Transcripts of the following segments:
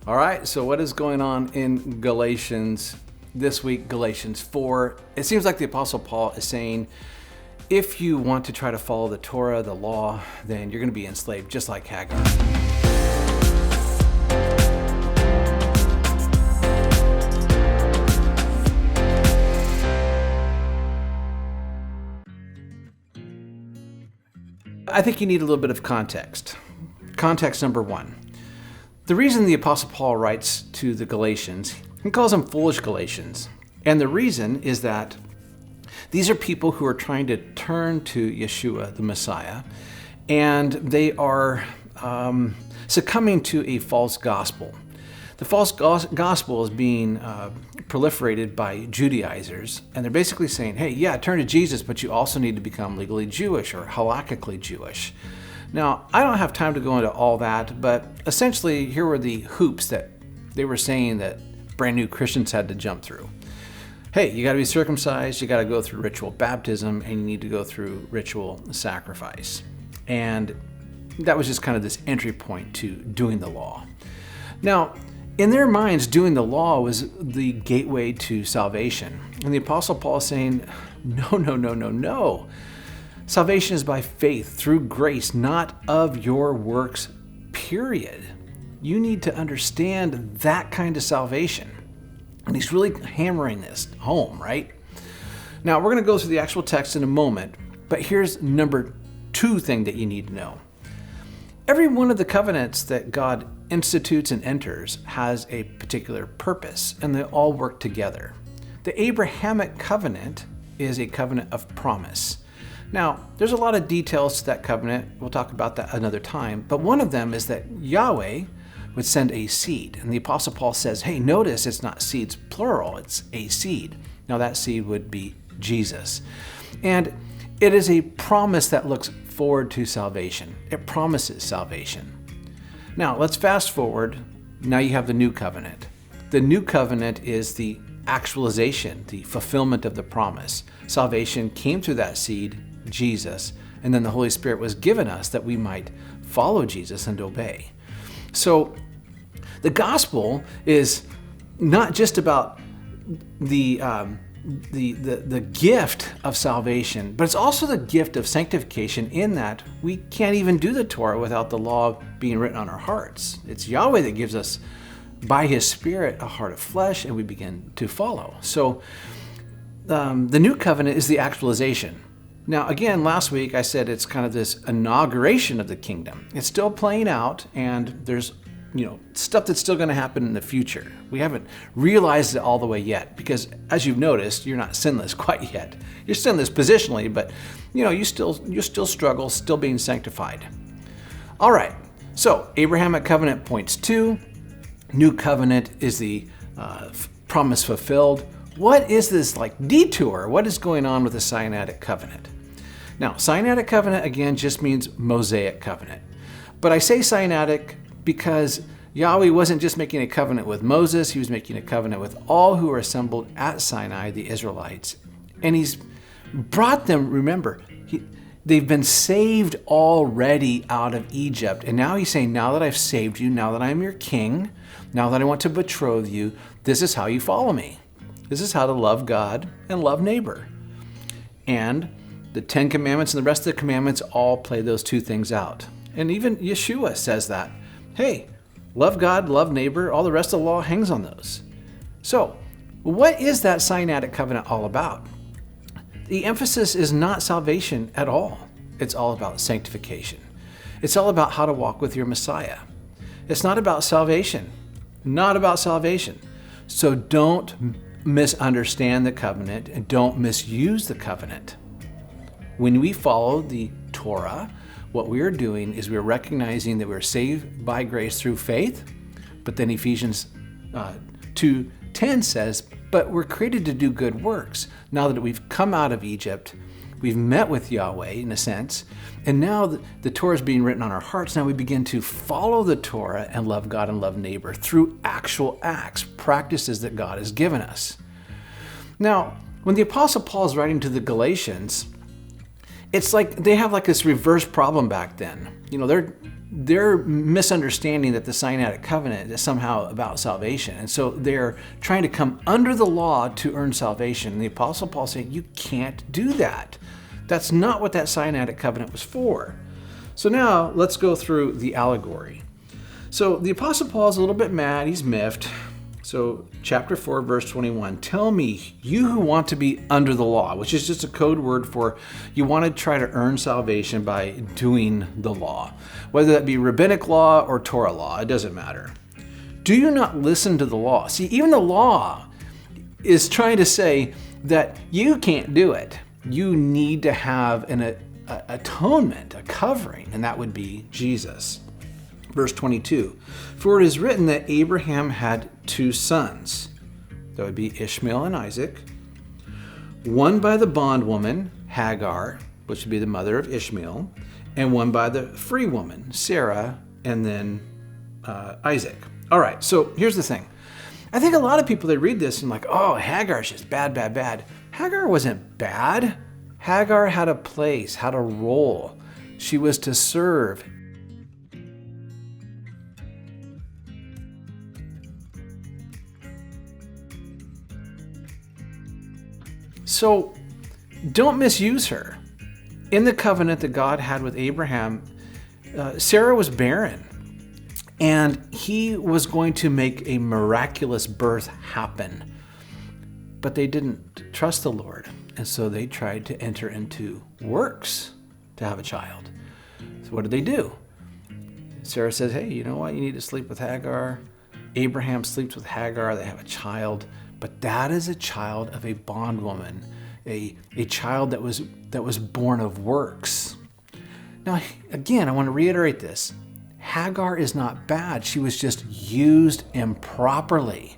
All right, so what is going on in Galatians this week? Galatians 4. It seems like the Apostle Paul is saying, if you want to try to follow the Torah, the law, then you're going to be enslaved just like Hagar. I think you need a little bit of context. Context number one. The reason the Apostle Paul writes to the Galatians, he calls them foolish Galatians. And the reason is that these are people who are trying to turn to Yeshua, the Messiah, and they are succumbing to a false gospel. The false gospel is being proliferated by Judaizers, and they're basically saying, hey, yeah, turn to Jesus, but you also need to become legally Jewish or halakhically Jewish. Now, I don't have time to go into all that, but essentially here were the hoops that they were saying that brand new Christians had to jump through. Hey, you got to be circumcised, you got to go through ritual baptism, and you need to go through ritual sacrifice. And that was just kind of this entry point to doing the law. Now, in their minds, doing the law was the gateway to salvation. And the Apostle Paul is saying, no. Salvation is by faith, through grace, not of your works, period. You need to understand that kind of salvation. And he's really hammering this home, right? Now, we're going to go through the actual text in a moment, but here's number 2 thing that you need to know. Every one of the covenants that God institutes and enters has a particular purpose, and they all work together. The Abrahamic covenant is a covenant of promise. Now, there's a lot of details to that covenant. We'll talk about that another time. But one of them is that Yahweh would send a seed. And the Apostle Paul says, hey, notice it's not seeds plural, it's a seed. Now that seed would be Jesus. And it is a promise that looks forward to salvation. It promises salvation. Now, let's fast forward. Now you have the new covenant. The new covenant is the actualization, the fulfillment of the promise. Salvation came through that seed, Jesus, and then the Holy Spirit was given us that we might follow Jesus and obey. So the gospel is not just about the gift of salvation, but it's also the gift of sanctification in that we can't even do the Torah without the law being written on our hearts. It's Yahweh that gives us, by His Spirit, a heart of flesh, and we begin to follow. So the new covenant is the actualization. Now, again, last week I said it's kind of this inauguration of the kingdom. It's still playing out, and there's stuff that's still going to happen in the future. We haven't realized it all the way yet, because as you've noticed, you're not sinless quite yet. You're sinless positionally, but you still struggle, still being sanctified. All right. So Abrahamic covenant points to new covenant is the promise fulfilled. What is this detour? What is going on with the Sinaitic covenant? Now, Sinaitic covenant, again, just means Mosaic covenant. But I say Sinaitic because Yahweh wasn't just making a covenant with Moses, He was making a covenant with all who were assembled at Sinai, the Israelites. And He's brought them, remember, they've been saved already out of Egypt. And now He's saying, now that I've saved you, now that I'm your king, now that I want to betroth you, this is how you follow me. This is how to love God and love neighbor. And the 10 commandments and the rest of the commandments all play those two things out. And even Yeshua says that. Hey, love God, love neighbor, all the rest of the law hangs on those. So, what is that Sinaitic covenant all about? The emphasis is not salvation at all. It's all about sanctification. It's all about how to walk with your Messiah. It's not about salvation. Not about salvation. So don't misunderstand the covenant and don't misuse the covenant. When we follow the Torah, what we are doing is we're recognizing that we're saved by grace through faith, but then Ephesians 2:10 says, but we're created to do good works. Now that we've come out of Egypt, we've met with Yahweh in a sense, and now the Torah is being written on our hearts. Now we begin to follow the Torah and love God and love neighbor through actual acts, practices that God has given us. Now, when the Apostle Paul is writing to the Galatians, it's like they have like this reverse problem back then. They're misunderstanding that the Sinaitic covenant is somehow about salvation. And so they're trying to come under the law to earn salvation. And the Apostle Paul saying, you can't do that. That's not what that Sinaitic covenant was for. So now let's go through the allegory. So the Apostle Paul is a little bit mad. He's miffed. So chapter 4, verse 21, tell me, you who want to be under the law, which is just a code word for you want to try to earn salvation by doing the law, whether that be rabbinic law or Torah law, it doesn't matter. Do you not listen to the law? See, even the law is trying to say that you can't do it. You need to have an atonement, a covering, and that would be Jesus. Verse 22, for it is written that Abraham had 2 sons. That would be Ishmael and Isaac. One by the bondwoman, Hagar, which would be the mother of Ishmael, and one by the free woman, Sarah, and then Isaac. All right, so here's the thing. I think a lot of people, they read this and like, oh, Hagar's just bad, bad, bad. Hagar wasn't bad. Hagar had a place, had a role. She was to serve. So don't misuse her. In the covenant that God had with Abraham, Sarah was barren, and he was going to make a miraculous birth happen. But they didn't trust the Lord, and so they tried to enter into works to have a child. So what did they do? Sarah says, hey, you know what? You need to sleep with Hagar. Abraham sleeps with Hagar. They have a child. But that is a child of a bondwoman, a child that was born of works. Now, again, I want to reiterate this. Hagar is not bad. She was just used improperly.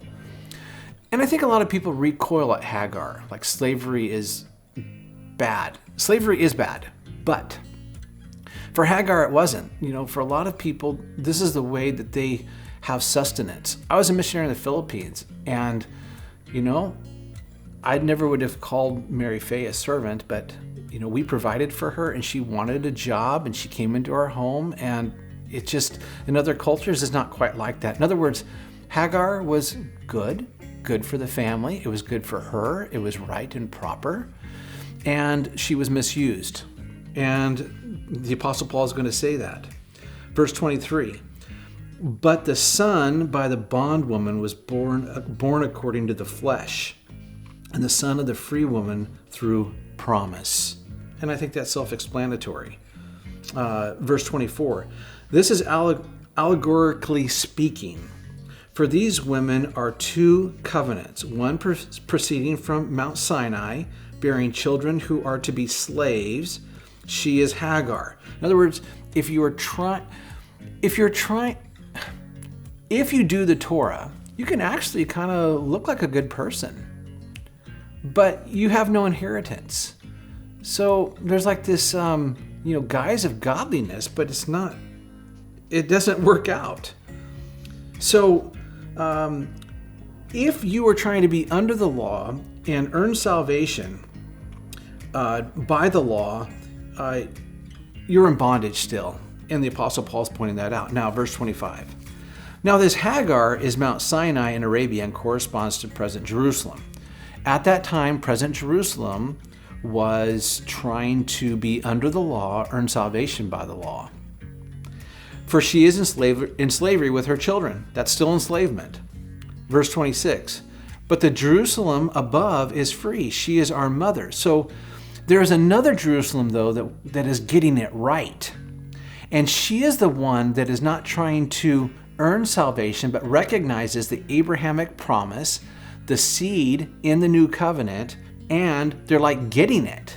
And I think a lot of people recoil at Hagar, like slavery is bad. Slavery is bad, but for Hagar, it wasn't. For a lot of people, this is the way that they have sustenance. I was a missionary in the Philippines, and I never would have called Mary Faye a servant, but, we provided for her and she wanted a job and she came into our home, and it just, in other cultures, is not quite like that. In other words, Hagar was good for the family. It was good for her. It was right and proper, and she was misused. And the Apostle Paul is going to say that. Verse 23. But the son by the bondwoman was born according to the flesh, and the son of the free woman through promise. And I think that's self-explanatory. Verse 24. This is allegorically speaking. For these women are 2 covenants, one proceeding from Mount Sinai, bearing children who are to be slaves. She is Hagar. In other words, if you do the Torah, you can actually kind of look like a good person, but you have no inheritance. So there's like this, guise of godliness, but it doesn't work out. So if you are trying to be under the law and earn salvation by the law, you're in bondage still. And the Apostle Paul's pointing that out. Now, verse 25. Now, this Hagar is Mount Sinai in Arabia and corresponds to present Jerusalem. At that time, present Jerusalem was trying to be under the law, earn salvation by the law. For she is in slavery with her children. That's still enslavement. Verse 26. But the Jerusalem above is free. She is our mother. So there is another Jerusalem, though, that is getting it right. And she is the one that is not trying to earn salvation, but recognizes the Abrahamic promise, the seed in the new covenant, and they're like getting it.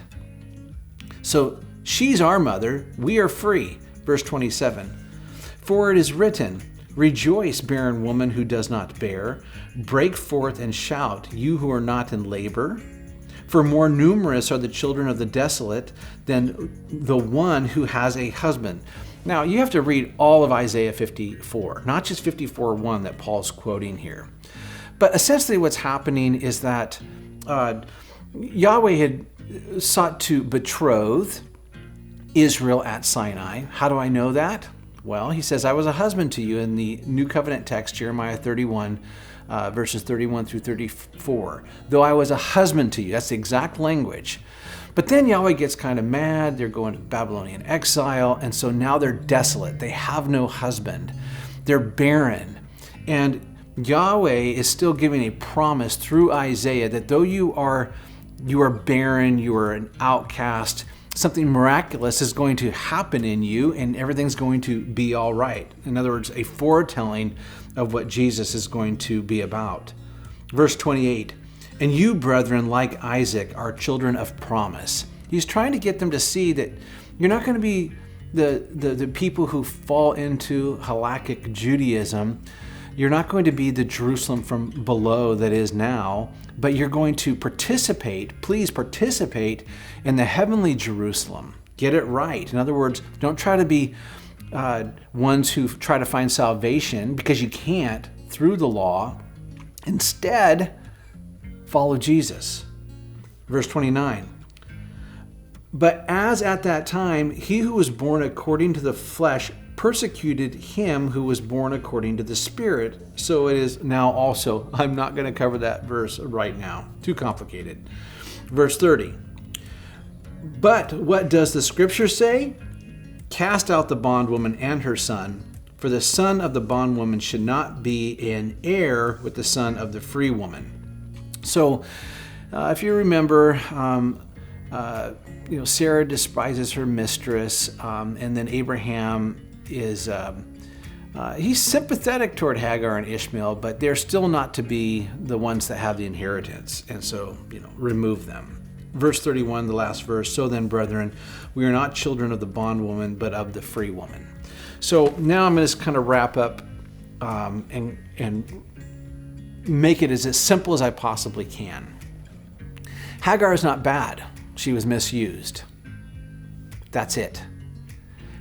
So she's our mother. We are free. Verse 27. For it is written, rejoice, barren woman who does not bear. Break forth and shout, you who are not in labor. For more numerous are the children of the desolate than the one who has a husband. Now, you have to read all of Isaiah 54, not just 54:1 that Paul's quoting here. But essentially what's happening is that Yahweh had sought to betroth Israel at Sinai. How do I know that? Well, he says, I was a husband to you in the New Covenant text, Jeremiah 31, verses 31 through 34. Though I was a husband to you. That's the exact language. But then Yahweh gets kind of mad. They're going to Babylonian exile. And so now they're desolate. They have no husband. They're barren. And Yahweh is still giving a promise through Isaiah that though you are barren, you are an outcast, something miraculous is going to happen in you and everything's going to be all right. In other words, a foretelling of what Jesus is going to be about. Verse 28, and you, brethren, like Isaac, are children of promise. He's trying to get them to see that you're not going to be the people who fall into halakhic Judaism. You're not going to be the Jerusalem from below that is now, but you're going to please participate in the heavenly Jerusalem. Get it right. In other words, don't try to be ones who try to find salvation because you can't through the law. Instead, follow Jesus. Verse 29. But as at that time, he who was born according to the flesh persecuted him who was born according to the Spirit. So it is now also. I'm not going to cover that verse right now. Too complicated. Verse 30. But what does the scripture say? Cast out the bondwoman and her son, for the son of the bondwoman should not be an heir with the son of the free woman. So if you remember, Sarah despises her mistress, and then Abraham is he's sympathetic toward Hagar and Ishmael, but they're still not to be the ones that have the inheritance, and so remove them. Verse 31, the last verse. So then, brethren, we are not children of the bondwoman, but of the free woman. So now I'm going to kind of wrap up and make it as simple as I possibly can. Hagar is not bad. She was misused. That's it.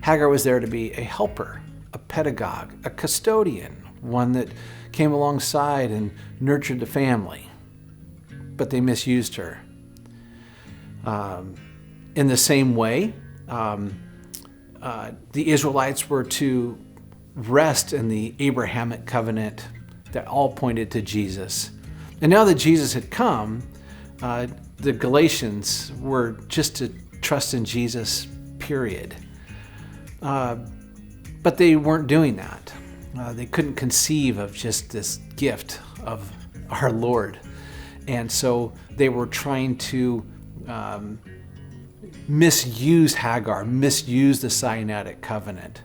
Hagar was there to be a helper, a pedagogue, a custodian, one that came alongside and nurtured the family. But they misused her. In the same way, the Israelites were to rest in the Abrahamic covenant that all pointed to Jesus. And now that Jesus had come, the Galatians were just to trust in Jesus, period. But they weren't doing that. They couldn't conceive of just this gift of our Lord. And so they were trying to misuse Hagar, misuse the Sinaitic covenant.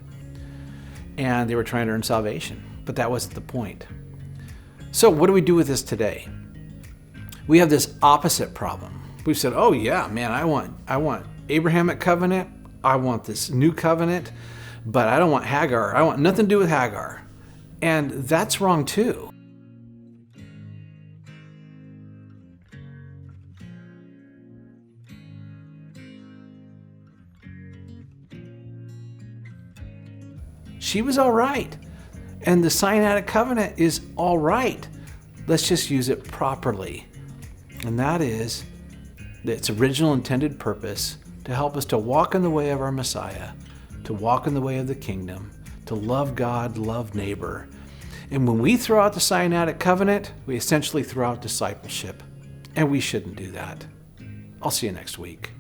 And they were trying to earn salvation. But that wasn't the point. So what do we do with this today? We have this opposite problem. We've said, oh yeah, man, I want Abrahamic covenant. I want this new covenant, but I don't want Hagar. I want nothing to do with Hagar. And that's wrong too. She was all right. And the Sinaitic covenant is all right. Let's just use it properly. And that is its original intended purpose to help us to walk in the way of our Messiah, to walk in the way of the kingdom, to love God, love neighbor. And when we throw out the Sinaitic covenant, we essentially throw out discipleship. And we shouldn't do that. I'll see you next week.